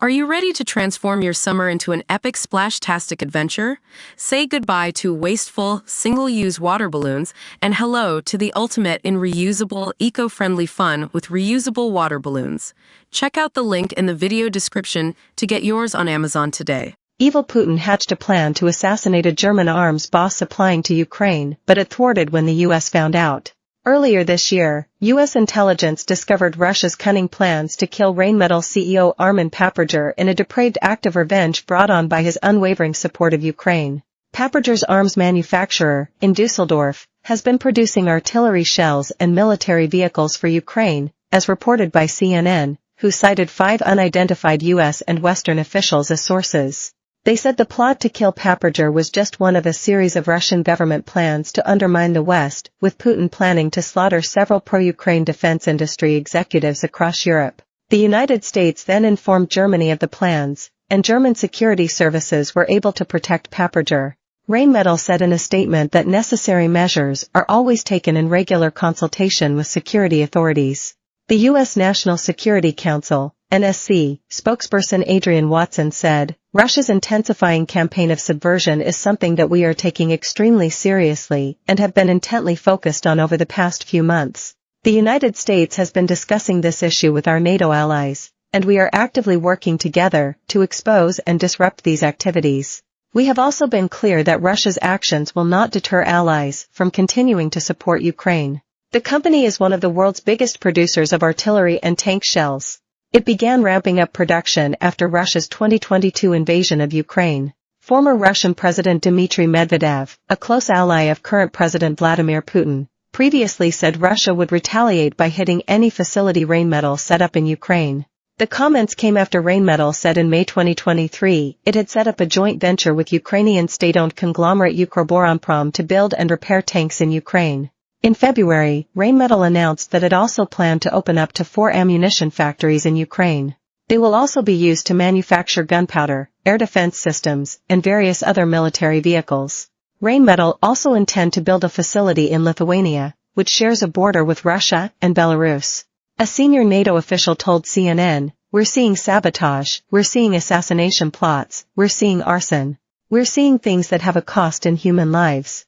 Are you ready to transform your summer into an epic splash-tastic adventure? Say goodbye to wasteful, single-use water balloons and hello to the ultimate in reusable, eco-friendly fun with reusable water balloons. Check out the link in the video description to get yours on Amazon today. Evil Putin hatched a plan to assassinate a German arms boss supplying to Ukraine, but it thwarted when the US found out. Earlier this year, U.S. intelligence discovered Russia's cunning plans to kill Rheinmetall CEO Armin Paperger in a depraved act of revenge brought on by his unwavering support of Ukraine. Paperger's arms manufacturer, in Dusseldorf, has been producing artillery shells and military vehicles for Ukraine, as reported by CNN, who cited 5 unidentified U.S. and Western officials as sources. They said the plot to kill Paperger was just one of a series of Russian government plans to undermine the West, with Putin planning to slaughter several pro-Ukraine defense industry executives across Europe. The United States then informed Germany of the plans, and German security services were able to protect Paperger. Rheinmetall said in a statement that necessary measures are always taken in regular consultation with security authorities. The U.S. National Security Council, NSC, spokesperson Adrian Watson said, "Russia's intensifying campaign of subversion is something that we are taking extremely seriously and have been intently focused on over the past few months. The United States has been discussing this issue with our NATO allies, and we are actively working together to expose and disrupt these activities. We have also been clear that Russia's actions will not deter allies from continuing to support Ukraine." The company is one of the world's biggest producers of artillery and tank shells. It began ramping up production after Russia's 2022 invasion of Ukraine. Former Russian President Dmitry Medvedev, a close ally of current President Vladimir Putin, previously said Russia would retaliate by hitting any facility Rheinmetall set up in Ukraine. The comments came after Rheinmetall said in May 2023 it had set up a joint venture with Ukrainian state-owned conglomerate Ukroboronprom to build and repair tanks in Ukraine. In February, Rheinmetall announced that it also planned to open up to 4 ammunition factories in Ukraine. They will also be used to manufacture gunpowder, air defense systems, and various other military vehicles. Rheinmetall also intend to build a facility in Lithuania, which shares a border with Russia and Belarus. A senior NATO official told CNN, "We're seeing sabotage, we're seeing assassination plots, we're seeing arson. We're seeing things that have a cost in human lives.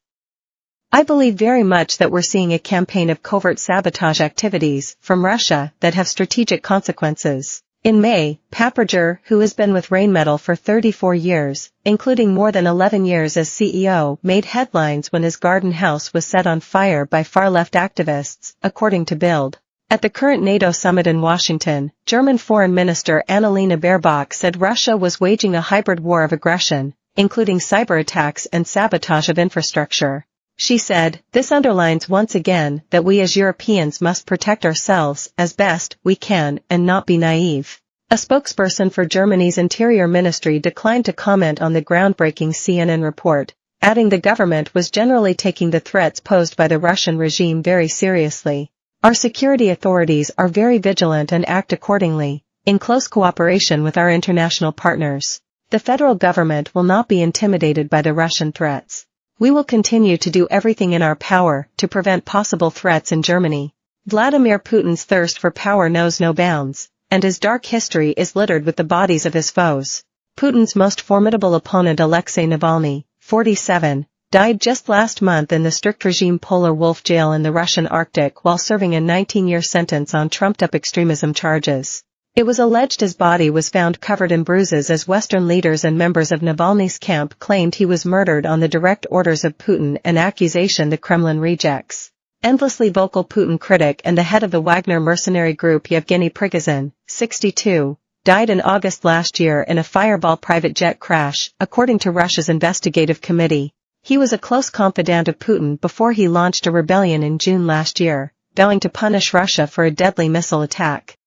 I believe very much that we're seeing a campaign of covert sabotage activities from Russia that have strategic consequences." In May, Paperger, who has been with Rheinmetall for 34 years, including more than 11 years as CEO, made headlines when his garden house was set on fire by far-left activists, according to Bild. At the current NATO summit in Washington, German Foreign Minister Annalena Baerbock said Russia was waging a hybrid war of aggression, including cyber attacks and sabotage of infrastructure. She said, "This underlines once again that we as Europeans must protect ourselves as best we can and not be naive." A spokesperson for Germany's Interior Ministry declined to comment on the groundbreaking CNN report, adding the government was generally taking the threats posed by the Russian regime very seriously. "Our security authorities are very vigilant and act accordingly, in close cooperation with our international partners. The federal government will not be intimidated by the Russian threats. We will continue to do everything in our power to prevent possible threats in Germany." Vladimir Putin's thirst for power knows no bounds, and his dark history is littered with the bodies of his foes. Putin's most formidable opponent Alexei Navalny, 47, died just last month in the strict regime Polar Wolf jail in the Russian Arctic while serving a 19-year sentence on trumped-up extremism charges. It was alleged his body was found covered in bruises as Western leaders and members of Navalny's camp claimed he was murdered on the direct orders of Putin, an accusation the Kremlin rejects. Endlessly vocal Putin critic and the head of the Wagner mercenary group Yevgeny Prigozhin, 62, died in August last year in a Fireball private jet crash, according to Russia's investigative committee. He was a close confidant of Putin before he launched a rebellion in June last year, vowing to punish Russia for a deadly missile attack.